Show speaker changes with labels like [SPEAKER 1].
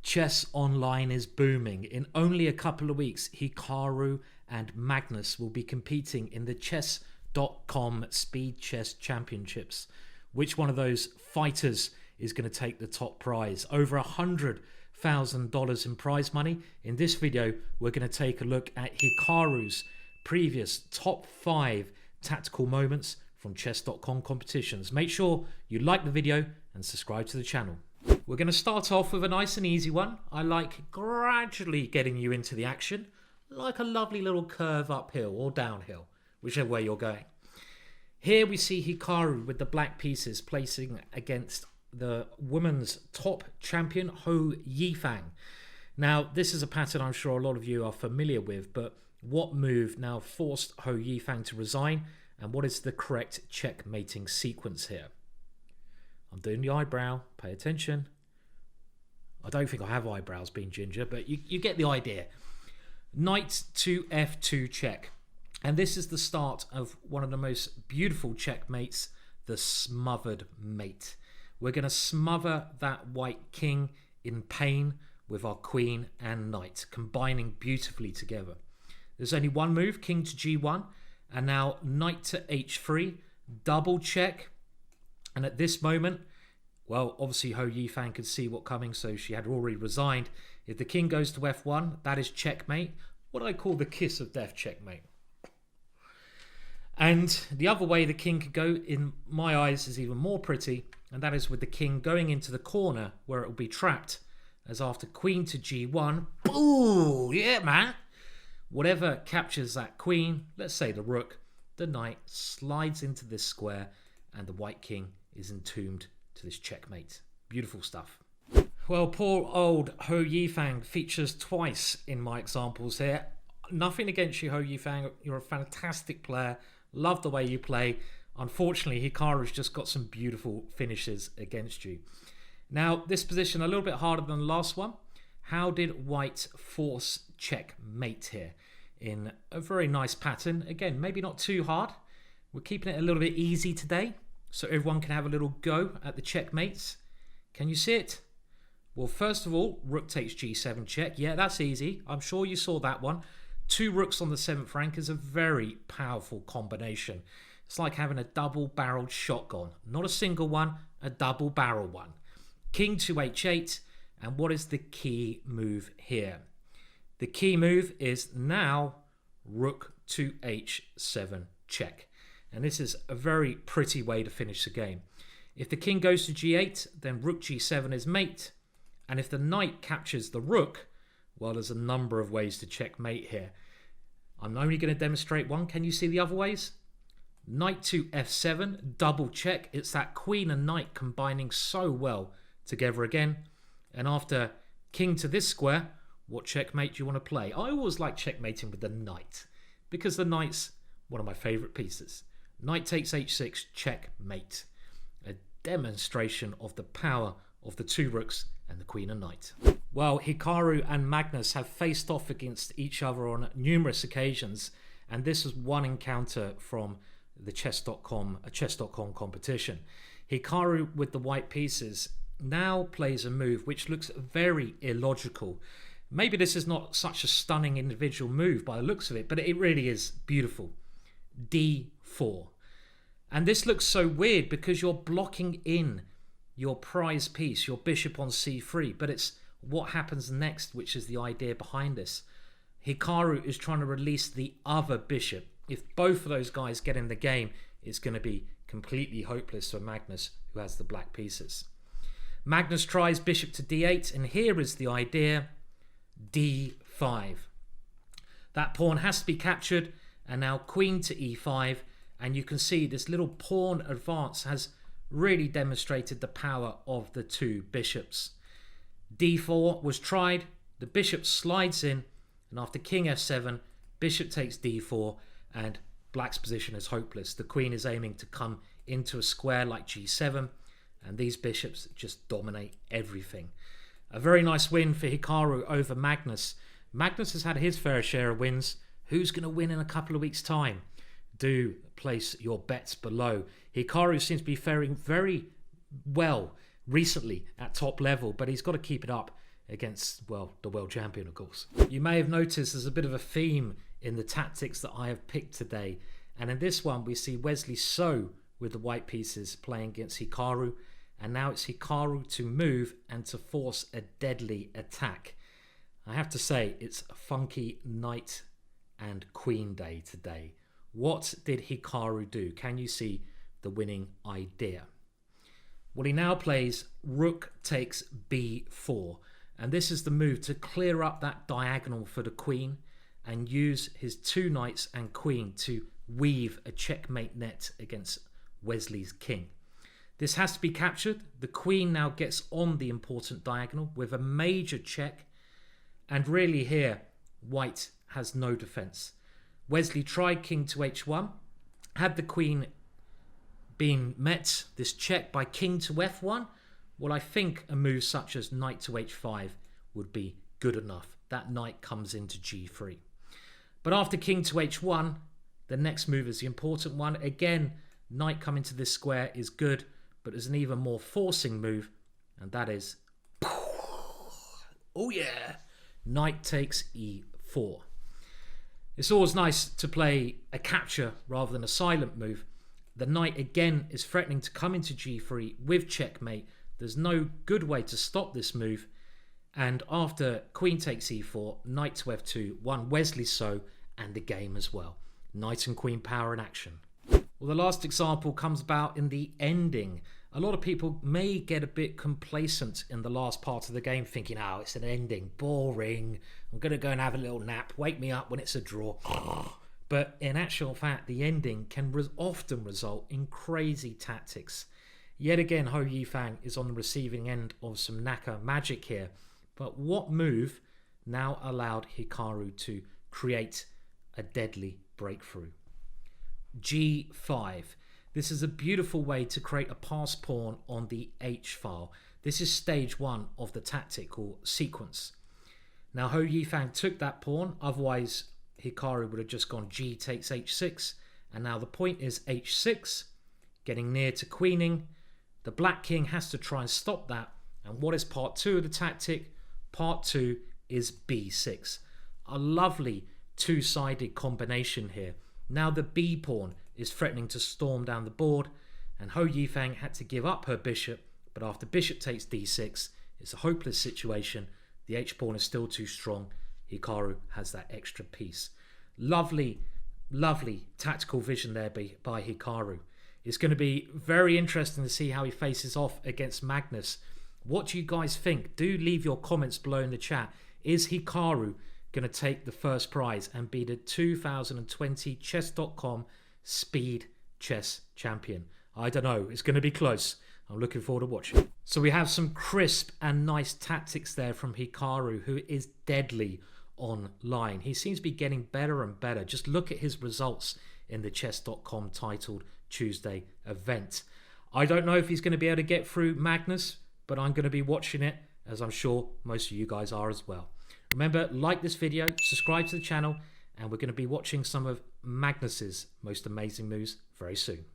[SPEAKER 1] Chess online is booming. In only a couple of weeks, Hikaru and Magnus will be competing in the Chess.com Speed Chess Championships. Which one of those fighters is going to take the top prize? Over $100,000 in prize money. In this video, we're going to take a look at Hikaru's previous top 5 tactical moments from Chess.com competitions. Make sure you like the video and subscribe to the channel. We're going to start off with a nice and easy one. I like gradually getting you into the action, like a lovely little curve uphill or downhill, whichever way you're going. Here we see Hikaru with the black pieces placing against the women's top champion, Hou Yifang. Now, this is a pattern I'm sure a lot of you are familiar with, but what move now forced Hou Yifang to resign, and what is the correct checkmating sequence here? I'm doing the eyebrow, pay attention. I don't think I have eyebrows being ginger, but you get the idea. Knight to f2 check. And this is the start of one of the most beautiful checkmates, the smothered mate. We're going to smother that white king in pain with our queen and knight, combining beautifully together. There's only one move, king to g1, and now knight to h3, double check. And at this moment, well, obviously Hou Yifang could see what coming, so she had already resigned. If the king goes to f1, that is checkmate. What I call the kiss of death checkmate. And the other way the king could go, in my eyes, is even more pretty, and that is with the king going into the corner where it will be trapped, as after queen to g1, ooh, yeah, man. Whatever captures that queen, let's say the rook, the knight slides into this square, and the white king is entombed to this checkmate. Beautiful stuff. Well, poor old Hou Yifang features twice in my examples here. Nothing against you, Hou Yifang. You're a fantastic player. Love the way you play. Unfortunately, Hikaru's just got some beautiful finishes against you. Now, this position a little bit harder than the last one. How did white force checkmate here? In a very nice pattern. Again, maybe not too hard. We're keeping it a little bit easy today, so everyone can have a little go at the checkmates. Can you see it? Well, first of all, rook takes g7 check. Yeah, that's easy. I'm sure you saw that one. 2 rooks on the 7th rank is a very powerful combination. It's like having a double-barreled shotgun. Not a single one, a double-barrel one. King to h8, and what is the key move here? The key move is now rook to h7 check. And this is a very pretty way to finish the game. If the king goes to g8, then rook g7 is mate. And if the knight captures the rook, well, there's a number of ways to checkmate here. I'm only going to demonstrate one. Can you see the other ways? Knight to f7, double check. It's that queen and knight combining so well together again. And after king to this square, what checkmate do you want to play? I always like checkmating with the knight, because the knight's one of my favourite pieces. Knight takes h6, checkmate. A demonstration of the power of the 2 rooks and the queen and knight. Well, Hikaru and Magnus have faced off against each other on numerous occasions, and this is one encounter from the Chess.com competition. Hikaru, with the white pieces, now plays a move which looks very illogical. Maybe this is not such a stunning individual move by the looks of it, but it really is beautiful. d4. And this looks so weird because you're blocking in your prize piece, your bishop on c3, but it's what happens next which is the idea behind this. Hikaru is trying to release the other bishop. If both of those guys get in the game, it's going to be completely hopeless for Magnus, who has the black pieces. Magnus tries bishop to d8, and here is the idea, d5. That pawn has to be captured, and now queen to e5, and you can see this little pawn advance has really demonstrated the power of the 2 bishops. d4 was tried, the bishop slides in, and after king f7, bishop takes d4, and black's position is hopeless. The queen is aiming to come into a square like g7, and these bishops just dominate everything. A very nice win for Hikaru over Magnus. Magnus has had his fair share of wins. Who's going to win in a couple of weeks' time? Do place your bets below. Hikaru seems to be faring very well recently at top level, but he's got to keep it up against, well, the world champion, of course. You may have noticed there's a bit of a theme in the tactics that I have picked today. And in this one, we see Wesley So with the white pieces playing against Hikaru. And now it's Hikaru to move and to force a deadly attack. I have to say, it's a funky knight and queen day today. What did Hikaru do? Can you see the winning idea? Well, he now plays rook takes b4. And this is the move to clear up that diagonal for the queen and use his two knights and queen to weave a checkmate net against Wesley's king. This has to be captured. The queen now gets on the important diagonal with a major check. And really here, white has no defense. Wesley tried king to h1. Had the queen been met, this check, by king to f1, well, I think a move such as knight to h5 would be good enough. That knight comes into g3. But after king to h1, the next move is the important one. Again, knight coming to this square is good, but there's an even more forcing move, and that is, oh yeah, knight takes e4. It's always nice to play a capture rather than a silent move. The knight again is threatening to come into g3 with checkmate. There's no good way to stop this move. And after queen takes e4, knight to f2, won Wesley So and the game as well. Knight and queen power in action. Well, the last example comes about in the ending. A lot of people may get a bit complacent in the last part of the game, thinking, oh, it's an ending, boring. I'm going to go and have a little nap. Wake me up when it's a draw. But in actual fact, the ending can often result in crazy tactics. Yet again, Ho Yifang is on the receiving end of some Naka magic here. But what move now allowed Hikaru to create a deadly breakthrough? G5. This is a beautiful way to create a pass pawn on the H file. This is stage 1 of the tactical sequence. Now Ho Yifang took that pawn, otherwise Hikaru would have just gone G takes H6, and now the point is H6, getting near to queening. The black king has to try and stop that, and what is part 2 of the tactic? Part 2 is B6. A lovely two-sided combination here. Now the B pawn is threatening to storm down the board, and Ho Yifang had to give up her bishop, but after bishop takes d6, it's a hopeless situation. The H pawn is still too strong. Hikaru has that extra piece. Lovely, lovely tactical vision there by Hikaru. It's going to be very interesting to see how he faces off against Magnus. What do you guys think? Do leave your comments below in the chat. Is Hikaru going to take the first prize and be the 2020 Chess.com Speed Chess Champion? I don't know. It's going to be close. I'm looking forward to watching. So we have some crisp and nice tactics there from Hikaru, who is deadly online. He seems to be getting better and better. Just look at his results in the Chess.com titled Tuesday event. I don't know if he's going to be able to get through Magnus, but I'm going to be watching it, as I'm sure most of you guys are as well. Remember, like this video, subscribe to the channel, and we're going to be watching some of Magnus's most amazing moves very soon.